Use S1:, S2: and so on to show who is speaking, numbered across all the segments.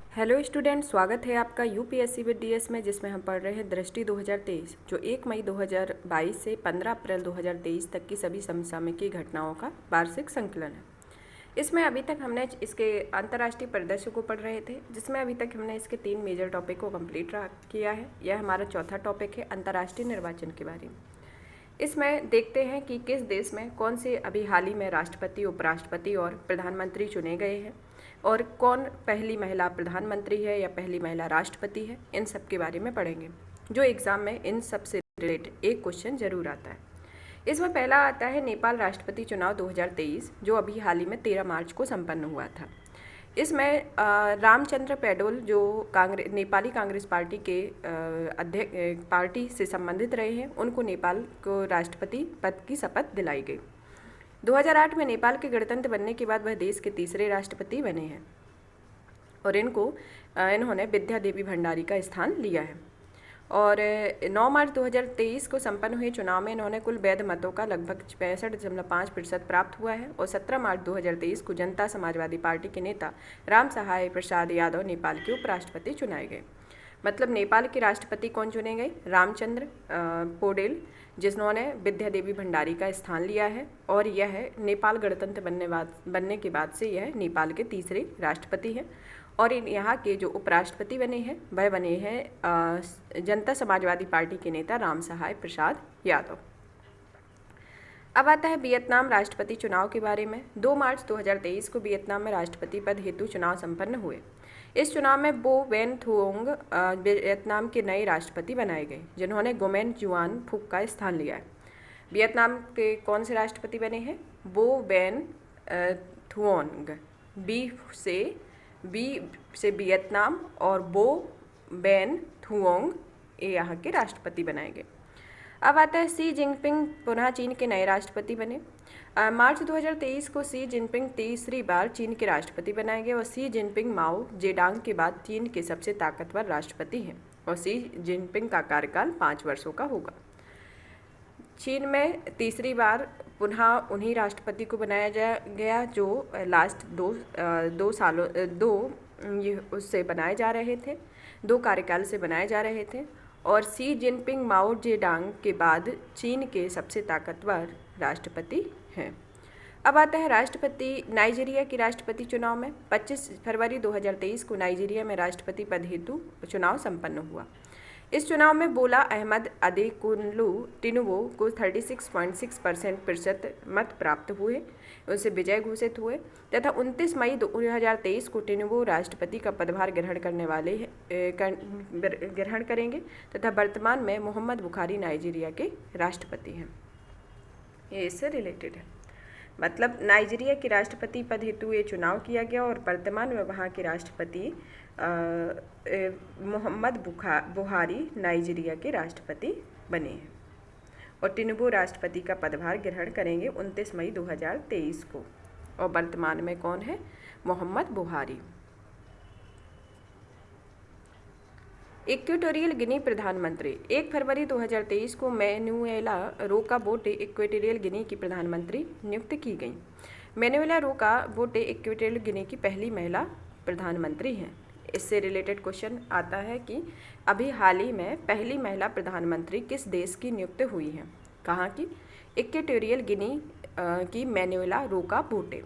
S1: Hello student, स्वागत है आपका यूपीएससी विद डीएस में, जिसमें हम पढ़ रहे हैं दृष्टि 2023 जो 1 मई 2022 से 15 अप्रैल 2023 तक की सभी समसामयिक घटनाओं का वार्षिक संकलन है। इसमें अभी तक हमने इसके अंतर्राष्ट्रीय परिदृश्य को पढ़ रहे थे, जिसमें अभी तक हमने इसके 3 मेजर टॉपिक को कंप्लीट किया है। यह हमारा चौथा टॉपिक है अंतर्राष्ट्रीय निर्वाचन के बारे में। इसमें देखते हैं कि किस देश में कौन से अभी हाल ही में राष्ट्रपति, उपराष्ट्रपति और प्रधानमंत्री चुने गए हैं और कौन पहली महिला प्रधानमंत्री है या पहली महिला राष्ट्रपति है। इन सब के बारे में पढ़ेंगे, जो एग्ज़ाम में इन सब से रिलेटेड एक क्वेश्चन जरूर आता है। इसमें पहला आता है नेपाल राष्ट्रपति चुनाव 2023, जो अभी हाल ही में 13 मार्च को संपन्न हुआ था। इसमें रामचंद्र पौडेल जो नेपाली कांग्रेस पार्टी के अध्यक्ष पार्टी से संबंधित रहे हैं, उनको नेपाल को राष्ट्रपति पद की शपथ दिलाई गई। 2008 में नेपाल के गणतंत्र बनने के बाद वह देश के तीसरे राष्ट्रपति बने हैं और इन्होंने विद्या देवी भंडारी का स्थान लिया है। और 9 मार्च 2023 को संपन्न हुए चुनाव में इन्होंने कुल वैध मतों का लगभग 65.5% प्राप्त हुआ है और 17 मार्च 2023 को जनता समाजवादी पार्टी के नेता राम सहाय प्रसाद यादव नेपाल के उपराष्ट्रपति चुनाए गए। मतलब नेपाल के राष्ट्रपति कौन चुने गए? रामचंद्र पौडेल, जिन्होंने विद्या देवी भंडारी का स्थान लिया है और यह नेपाल गणतंत्र बनने के बाद से यह नेपाल के तीसरे राष्ट्रपति हैं। और यहाँ के जो उपराष्ट्रपति बने हैं वह बने हैं जनता समाजवादी पार्टी के नेता राम सहाय प्रसाद यादव। अब आता है वियतनाम राष्ट्रपति चुनाव के बारे में। 2 मार्च 2023 को वियतनाम में राष्ट्रपति पद हेतु चुनाव संपन्न हुए। इस चुनाव में बो वेन थुओंग वियतनाम के नए राष्ट्रपति बनाए गए, जिन्होंने गोमेन जुआन फुक का स्थान लिया है। वियतनाम के कौन से राष्ट्रपति बने हैं? बो वेन थुओंग, बी से वियतनाम और बो वेन थुओंग ये यहाँ के राष्ट्रपति बनाए गए। अब आता है शी जिनपिंग पुनः चीन के नए राष्ट्रपति बने। मार्च 2023 को शी जिनपिंग तीसरी बार चीन के राष्ट्रपति बनाए गए और शी जिनपिंग माओ जेडांग के बाद चीन के सबसे ताकतवर राष्ट्रपति हैं और शी जिनपिंग का कार्यकाल 5 वर्षों का होगा। चीन में तीसरी बार पुनः उन्हीं राष्ट्रपति को बनाया गया जो लास्ट दो उससे बनाए जा रहे थे, 2 कार्यकाल से बनाए जा रहे थे। और शी जिनपिंग माओ जेडांग के बाद चीन के सबसे ताकतवर राष्ट्रपति हैं। अब आता है राष्ट्रपति नाइजीरिया की राष्ट्रपति चुनाव में। 25 फरवरी 2023 को नाइजीरिया में राष्ट्रपति पद हेतु चुनाव संपन्न हुआ। इस चुनाव में बोला अहमद अदेकुनलु टिनुबो को 36.6% मत प्राप्त हुए, उनसे विजय घोषित हुए तथा 29 मई 2023 को टिनुबो राष्ट्रपति का पदभार ग्रहण करेंगे तथा वर्तमान में मोहम्मद बुखारी नाइजीरिया के राष्ट्रपति हैं। ये इससे रिलेटेड है। मतलब नाइजीरिया के राष्ट्रपति पद हेतु ये चुनाव किया गया और वर्तमान में वहाँ के राष्ट्रपति मोहम्मद बुहारी नाइजीरिया के राष्ट्रपति बने हैं और टिनुबो राष्ट्रपति का पदभार ग्रहण करेंगे 29 मई 2023 को और वर्तमान में कौन है? मोहम्मद बुहारी। इक्वेटोरियल गिनी प्रधानमंत्री। 1 फरवरी 2023 को मैनुएला रोका बोटे इक्वेटोरियल गिनी की प्रधानमंत्री नियुक्त की गई। मैनुएला रोका बोटे इक्वेटोरियल गिनी की पहली महिला प्रधानमंत्री हैं। इससे रिलेटेड क्वेश्चन आता है कि अभी हाल ही में पहली महिला प्रधानमंत्री किस देश की नियुक्त हुई है? कहाँ की? इक्वेटोरियल गिनी की मैनुएला रोका बोटे।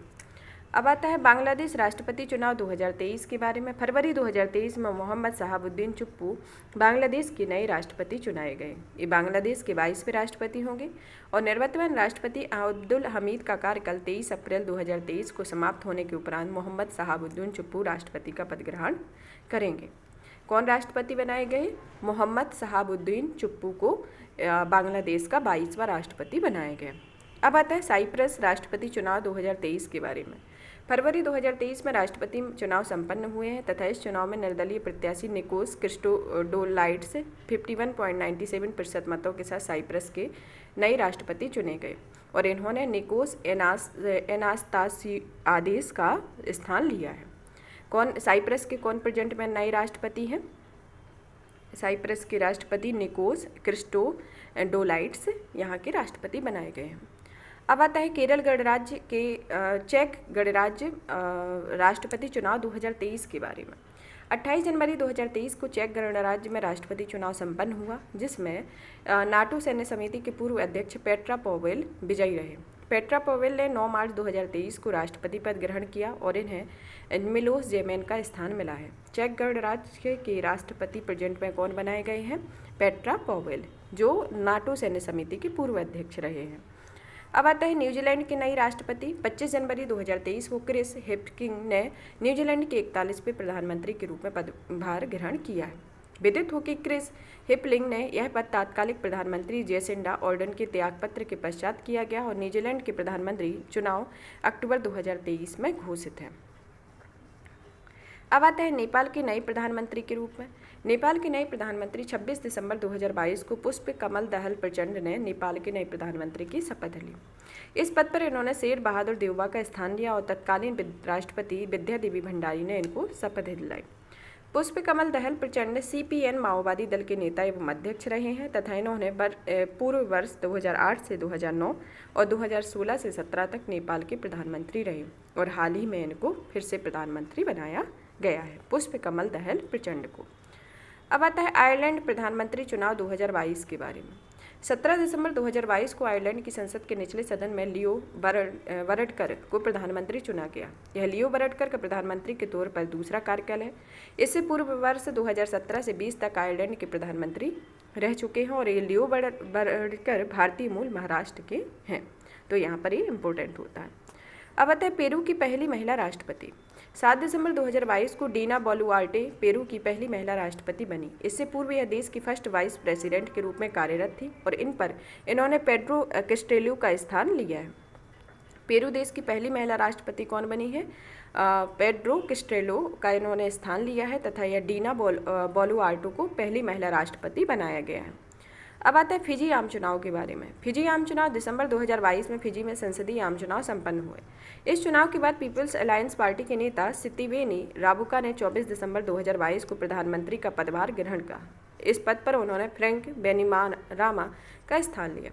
S1: अब आता है बांग्लादेश राष्ट्रपति चुनाव 2023 के बारे में। फरवरी 2023 में मोहम्मद शहाबुद्दीन चुप्पू बांग्लादेश के नए राष्ट्रपति चुनाए गए। ये बांग्लादेश के 22वें राष्ट्रपति होंगे और निवर्तमान राष्ट्रपति अब्दुल हमीद का कार्यकाल 23 अप्रैल 2023 को समाप्त होने के उपरांत मोहम्मद शहाबुद्दीन चुप्पू राष्ट्रपति का पद ग्रहण करेंगे। कौन राष्ट्रपति बनाए गए? मोहम्मद शहाबुद्दीन चुप्पू को बांग्लादेश का 22वां राष्ट्रपति बनाया गया। अब आता है साइप्रस राष्ट्रपति चुनाव 2023 के बारे में। फरवरी 2023 में राष्ट्रपति चुनाव संपन्न हुए हैं तथा इस चुनाव में निर्दलीय प्रत्याशी निकोस क्रिस्टोडोलाइड्स 51.97% मतों के साथ साइप्रस के नए राष्ट्रपति चुने गए और इन्होंने निकोस एनास्तासियादिस का स्थान लिया है। साइप्रस के कौन प्रेजेंट में नए राष्ट्रपति हैं? साइप्रस के राष्ट्रपति निकोस क्रिस्टोडोलाइड्स यहाँ के राष्ट्रपति बनाए गए हैं। अब आता है केरल गणराज्य के चेक गणराज्य राष्ट्रपति चुनाव 2023 के बारे में। 28 जनवरी 2023 को चेक गणराज्य में राष्ट्रपति चुनाव संपन्न हुआ, जिसमें नाटो सैन्य समिति के पूर्व अध्यक्ष पेट्रा पावेल विजयी रहे। पेट्रा पावेल ने 9 मार्च 2023 को राष्ट्रपति पद ग्रहण किया और इन्हें मिलोस जेमेन का स्थान मिला है। चेक गणराज्य के राष्ट्रपति प्रेजेंट में कौन बनाए गए हैं? पेट्रा पावेल, जो नाटो सैन्य समिति के पूर्व अध्यक्ष रहे हैं। अब आता है न्यूजीलैंड के नए राष्ट्रपति। 25 जनवरी 2023 को क्रिस हिप्किंस ने न्यूजीलैंड के 41वें प्रधानमंत्री के रूप में पदभार ग्रहण किया है। विदित हो कि क्रिस हिप्किंस ने यह पद तात्कालिक प्रधानमंत्री जेसिंडा आर्डर्न के त्यागपत्र के पश्चात किया गया और न्यूजीलैंड के प्रधानमंत्री चुनाव अक्टूबर 2023 में घोषित है। अब आता है नेपाल के नए प्रधानमंत्री के रूप में। नेपाल के नए प्रधानमंत्री 26 दिसंबर 2022 को पुष्प कमल दहल प्रचंड ने नेपाल के नए प्रधानमंत्री की शपथ ली। इस पद पर इन्होंने शेर बहादुर देउबा का स्थान लिया और तत्कालीन राष्ट्रपति विद्या देवी भंडारी ने इनको शपथ दिलाई। पुष्प कमल दहल प्रचंड CPN माओवादी दल के नेता एवं अध्यक्ष रहे हैं तथा इन्होंने पूर्व वर्ष 2008 से 2009 और 2016 से 17 तक नेपाल के प्रधानमंत्री रहे और हाल ही में इनको फिर से प्रधानमंत्री बनाया गया है, पुष्प कमल दहल प्रचंड को। अब आता है आयरलैंड प्रधानमंत्री चुनाव 2022 के बारे में। 17 दिसंबर 2022 को आयरलैंड की संसद के निचले सदन में लियो वरडकर को प्रधानमंत्री चुना गया। यह लियो वरडकर का प्रधानमंत्री के तौर पर दूसरा कार्यकाल है। इससे पूर्व वर्ष 2017 से 20 तक आयरलैंड के प्रधानमंत्री रह चुके हैं और ये लियो वरडकर भारतीय मूल महाराष्ट्र के हैं, तो यहाँ पर ये इम्पोर्टेंट होता है। अब आता है पेरू की पहली महिला राष्ट्रपति। 7 दिसंबर 2022 को डीना बोलुआर्टे पेरू की पहली महिला राष्ट्रपति बनी। इससे पूर्व यह देश की फर्स्ट वाइस प्रेसिडेंट के रूप में कार्यरत थी और इन पर इन्होंने पेड्रो कैस्टेलो का स्थान लिया है। पेरू देश की पहली महिला राष्ट्रपति कौन बनी है? पेड्रो कैस्टेलो का इन्होंने स्थान लिया है तथा यह डीना बोलुआर्टे को पहली महिला राष्ट्रपति बनाया गया है। अब आता है फिजी आम चुनाव के बारे में। फिजी आम चुनाव दिसंबर 2022 में फिजी में संसदीय आम चुनाव संपन्न हुए। इस चुनाव के बाद पीपल्स अलायंस पार्टी के नेता सितिवेनी राबुका ने 24 दिसंबर 2022 को प्रधानमंत्री का पदभार ग्रहण किया। इस पद पर उन्होंने फ्रैंक बैनिमारामा का स्थान लिया।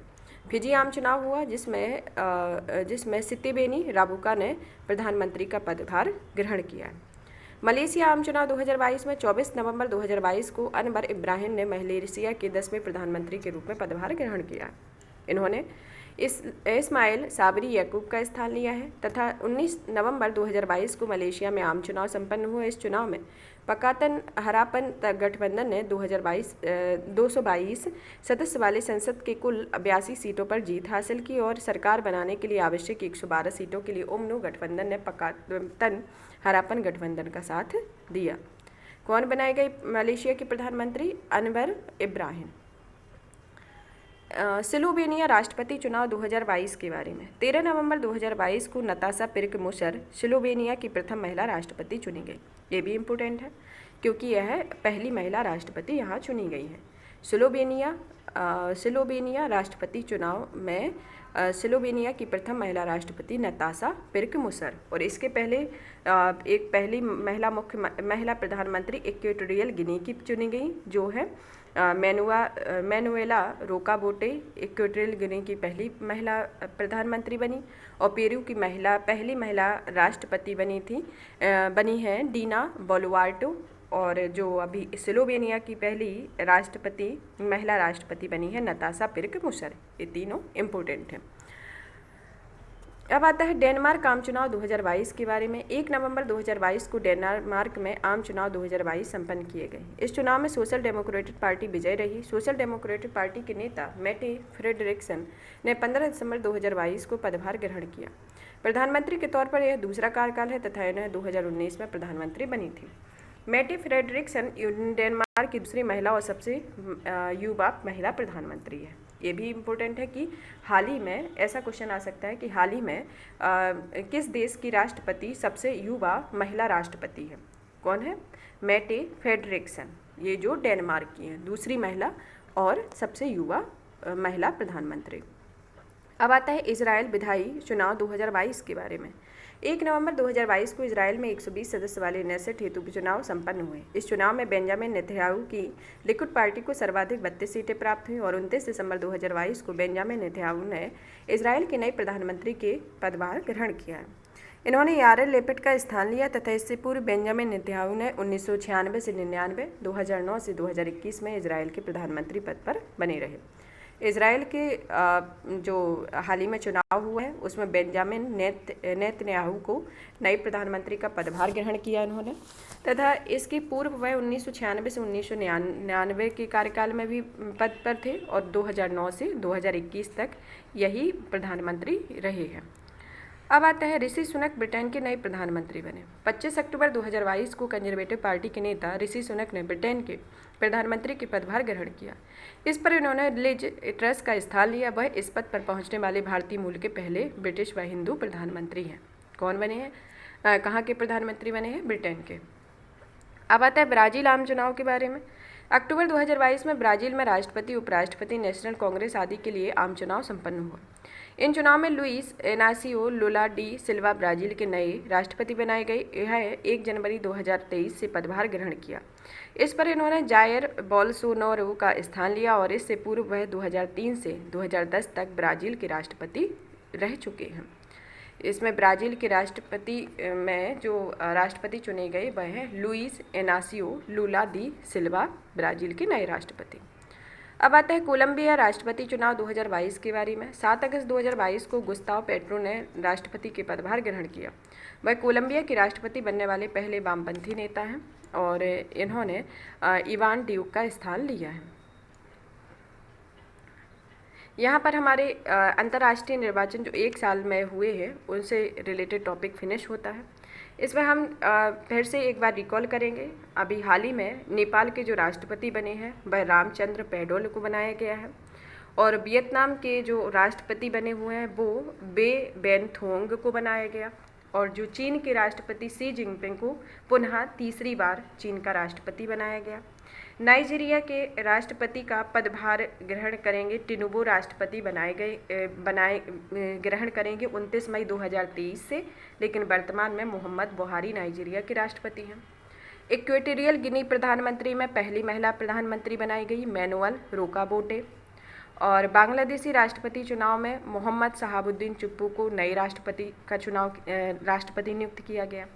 S1: फिजी आम चुनाव हुआ जिसमें सितिवेनी राबुका ने प्रधानमंत्री का पदभार ग्रहण किया। मलेशिया आम चुनाव 2022 में 24 नवंबर 2022 को अनवर इब्राहिम ने मलेशिया के 10वें प्रधानमंत्री के रूप में पदभार ग्रहण किया। इन्होंने इस्माइल साबरी याकूब का स्थान लिया है तथा 19 नवंबर 2022 को मलेशिया में आम चुनाव संपन्न हुए। इस चुनाव में पकातन हरापन गठबंधन ने 222 सदस्य वाले संसद के कुल 82 सीटों पर जीत हासिल की और सरकार बनाने के लिए आवश्यक 112 सीटों के लिए उमनो गठबंधन ने पकातन हरापन गठबंधन का साथ दिया। कौन बनाए गए मलेशिया के प्रधानमंत्री? अनवर इब्राहिम। स्लोवेनिया राष्ट्रपति चुनाव 2022 के बारे में। 13 नवंबर 2022 को नताशा पिर्क-मुशर स्लोवेनिया की प्रथम महिला राष्ट्रपति चुनी गई। ये भी इम्पोर्टेंट है क्योंकि यह पहली महिला राष्ट्रपति यहाँ चुनी गई है। स्लोवेनिया राष्ट्रपति चुनाव में स्लोवेनिया की प्रथम महिला राष्ट्रपति नताशा पिर्क-मुशर और इसके पहले एक पहली महिला प्रधानमंत्री इक्वेटोरियल गिनी की चुनी गई जो है मैनुएला रोकाबोटे इक्वेटोरियल गिनी की पहली महिला प्रधानमंत्री बनी और पेरू की पहली महिला राष्ट्रपति बनी है डीना बोलुआर्टे और जो अभी स्लोवेनिया की पहली महिला राष्ट्रपति बनी है नताशा पिर्क-मुशर। ये तीनों इम्पोर्टेंट हैं। अब आता है डेनमार्क आम चुनाव 2022 के बारे में। 1 नवंबर 2022 को डेनमार्क में आम चुनाव 2022 संपन्न किए गए। इस चुनाव में सोशल डेमोक्रेटिक पार्टी विजय रही। सोशल डेमोक्रेटिक पार्टी के नेता मेटे फ्रेडरिक्सन ने 15 दिसंबर 2022 को पदभार ग्रहण किया। प्रधानमंत्री के तौर पर यह दूसरा कार्यकाल है तथा इन्हें 2019 में प्रधानमंत्री बनी थी। मेटे फ्रेडरिक्सन डेनमार्क की दूसरी महिला और सबसे युवा महिला प्रधानमंत्री है। ये भी इम्पोर्टेंट है कि हाल ही में ऐसा क्वेश्चन आ सकता है कि हाल ही में किस देश की राष्ट्रपति सबसे युवा महिला राष्ट्रपति है? कौन है? मेटे फ्रेडरिक्सन, ये जो डेनमार्क की हैं, दूसरी महिला और सबसे युवा महिला प्रधानमंत्री। अब आता है इजराइल विधायी चुनाव 2022 के बारे में। 1 नवंबर 2022 को इजराइल में 120 सदस्य वाले नेसेट हेतु चुनाव संपन्न हुए। इस चुनाव में बेंजामिन नेतन्याहू की लिकुड पार्टी को सर्वाधिक 32 सीटें प्राप्त हुई और 29 दिसंबर 2022 को बेंजामिन नेतन्याहू ने इजराइल के नए प्रधानमंत्री के पदभार ग्रहण किया है। इन्होंने यारेल लेपिड का स्थान लिया तथा इससे पूर्व बेंजामिन नेतन्याहू ने 1996 से 99, 2009 से 2021 में इजराइल के प्रधानमंत्री पद पर बने रहे। इजराइल के जो हाल ही में चुनाव हुआ है उसमें बेंजामिन नेतन्याहू को नए प्रधानमंत्री का पदभार ग्रहण किया इन्होंने, तथा इसके पूर्व वह 1996 से 1999 के कार्यकाल में भी पद पर थे और 2009 से 2021 तक यही प्रधानमंत्री रहे हैं। अब आता है ऋषि सुनक ब्रिटेन के नए प्रधानमंत्री बने। 25 अक्टूबर 2022 को कंजर्वेटिव पार्टी के नेता ऋषि सुनक ने ब्रिटेन के प्रधानमंत्री के पदभार ग्रहण किया। इस पर इन्होंने लिज ट्रस का स्थान लिया। वह इस पद पर पहुंचने वाले भारतीय मूल के पहले ब्रिटिश व हिंदू प्रधानमंत्री हैं। कौन बने हैं, कहाँ के प्रधानमंत्री बने हैं? ब्रिटेन के। अब आता है ब्राज़ील आम चुनाव के बारे में। अक्टूबर 2022 में ब्राज़ील में राष्ट्रपति, उपराष्ट्रपति, नेशनल कांग्रेस आदि के लिए आम चुनाव संपन्न हुआ। इन चुनाव में लुइस इनासियो लुला डी सिल्वा ब्राज़ील के नए राष्ट्रपति बनाए गए। यह 1 जनवरी 2023 से पदभार ग्रहण किया। इस पर इन्होंने जायर बोल्सोनारो का स्थान लिया और इससे पूर्व वह 2003 से 2010 तक ब्राज़ील के राष्ट्रपति रह चुके हैं। इसमें ब्राज़ील के राष्ट्रपति में जो राष्ट्रपति चुने गए वह हैं लुइस इनासियो लुला डी सिल्वा, ब्राज़ील के नए राष्ट्रपति। अब आता है कोलंबिया राष्ट्रपति चुनाव 2022 के बारे में। 7 अगस्त 2022 को गुस्ताव पेट्रो ने राष्ट्रपति के पदभार ग्रहण किया। वह कोलंबिया के राष्ट्रपति बनने वाले पहले वामपंथी नेता हैं और इन्होंने इवान ड्यूक का स्थान लिया है। यहाँ पर हमारे अंतर्राष्ट्रीय निर्वाचन जो 1 साल में हुए हैं उनसे रिलेटेड टॉपिक फिनिश होता है। इसमें हम फिर से एक बार रिकॉल करेंगे। अभी हाल ही में नेपाल के जो राष्ट्रपति बने हैं वह रामचंद्र पौडेल को बनाया गया है और वियतनाम के जो राष्ट्रपति बने हुए हैं वो बे बेनथोंग को बनाया गया और जो चीन के राष्ट्रपति शी जिनपिंग को पुनः तीसरी बार चीन का राष्ट्रपति बनाया गया। नाइजीरिया के राष्ट्रपति का पदभार ग्रहण करेंगे टिनुबू राष्ट्रपति ग्रहण करेंगे 29 मई 2023 से, लेकिन वर्तमान में मोहम्मद बुहारी नाइजीरिया के राष्ट्रपति हैं। इक्वेटोरियल गिनी प्रधानमंत्री में पहली महिला प्रधानमंत्री बनाई गई मैनुअल रोकाबोटे और बांग्लादेशी राष्ट्रपति चुनाव में मोहम्मद शहाबुद्दीन चुप्पू को नए राष्ट्रपति नियुक्त किया गया।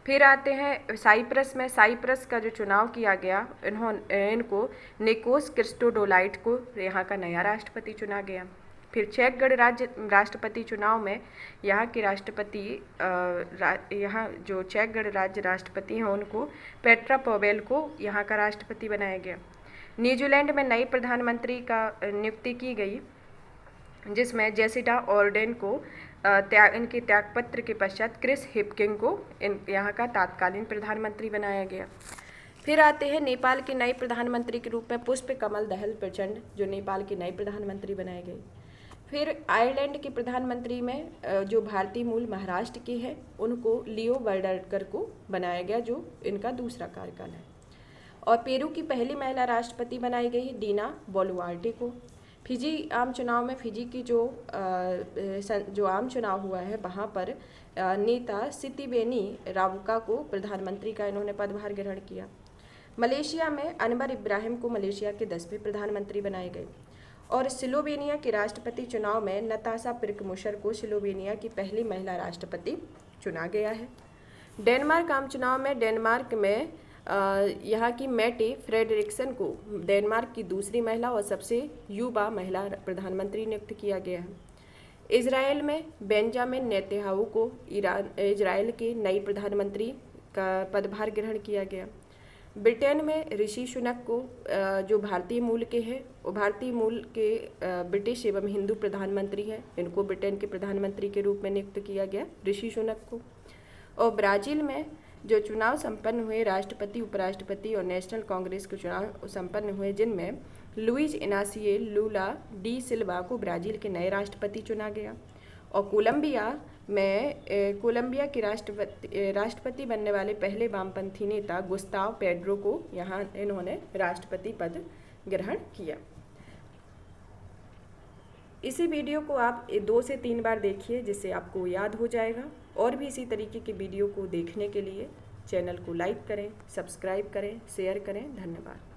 S1: फिर आते हैं साइप्रस में। साइप्रस का जो चुनाव किया गया इनको निकोस क्रिस्टोडोलाइट को यहाँ का नया राष्ट्रपति चुना गया। फिर चेक गणराज्य राष्ट्रपति चुनाव में यहाँ के राष्ट्रपति यहाँ जो चेक गणराज्य राष्ट्रपति हैं उनको पेट्रा पवेल को यहाँ का राष्ट्रपति बनाया गया। न्यूजीलैंड में नई प्रधानमंत्री का नियुक्ति की गई जिसमें जेसिडा ऑर्डेन को इनके त्यागपत्र के पश्चात क्रिस हिपकिंग को यहाँ का तत्कालीन प्रधानमंत्री बनाया गया। फिर आते हैं नेपाल के नए प्रधानमंत्री के रूप में पुष्प कमल दहल प्रचंड जो नेपाल के नए प्रधानमंत्री बनाए गए। फिर आयरलैंड के प्रधानमंत्री में जो भारतीय मूल महाराष्ट्र के हैं उनको लियो वार्डकर को बनाया गया जो इनका दूसरा कार्यकाल है। और पेरू की पहली महिला राष्ट्रपति बनाई गई डीना बोलुआर्टे को। फिजी आम चुनाव में फिजी की जो आम चुनाव हुआ है वहाँ पर नेता सितिबेनी रावुका को प्रधानमंत्री का इन्होंने पदभार ग्रहण किया। मलेशिया में अनवर इब्राहिम को मलेशिया के 10वें प्रधानमंत्री बनाए गए और स्लोवेनिया के राष्ट्रपति चुनाव में नताशा पिर्कमुशर को स्लोवेनिया की पहली महिला राष्ट्रपति चुना गया है। डेनमार्क आम चुनाव में डेनमार्क में यहाँ की मैटे फ्रेडरिक्सन को डेनमार्क की दूसरी महिला और सबसे युवा महिला प्रधानमंत्री नियुक्त किया गया है। इजराइल में बेंजामिन नेतन्याहू को इजराइल के नई प्रधानमंत्री का पदभार ग्रहण किया गया। ब्रिटेन में ऋषि सुनक को जो भारतीय मूल के हैं वो भारतीय मूल के ब्रिटिश एवं हिंदू प्रधानमंत्री हैं, इनको ब्रिटेन के प्रधानमंत्री के रूप में नियुक्त किया गया ऋषि सुनक को। और ब्राज़ील में जो चुनाव संपन्न हुए राष्ट्रपति, उपराष्ट्रपति और नेशनल कांग्रेस के चुनाव संपन्न हुए जिनमें लुइस इनासियो लुला डी सिल्वा को ब्राज़ील के नए राष्ट्रपति चुना गया। और कोलंबिया के राष्ट्रपति बनने वाले पहले वामपंथी नेता गुस्ताव पेड्रो को यहाँ इन्होंने राष्ट्रपति पद ग्रहण किया। इसी वीडियो को आप 2 से 3 बार देखिए जिससे आपको याद हो जाएगा। और भी इसी तरीके के वीडियो को देखने के लिए चैनल को लाइक करें, सब्सक्राइब करें, शेयर करें। धन्यवाद।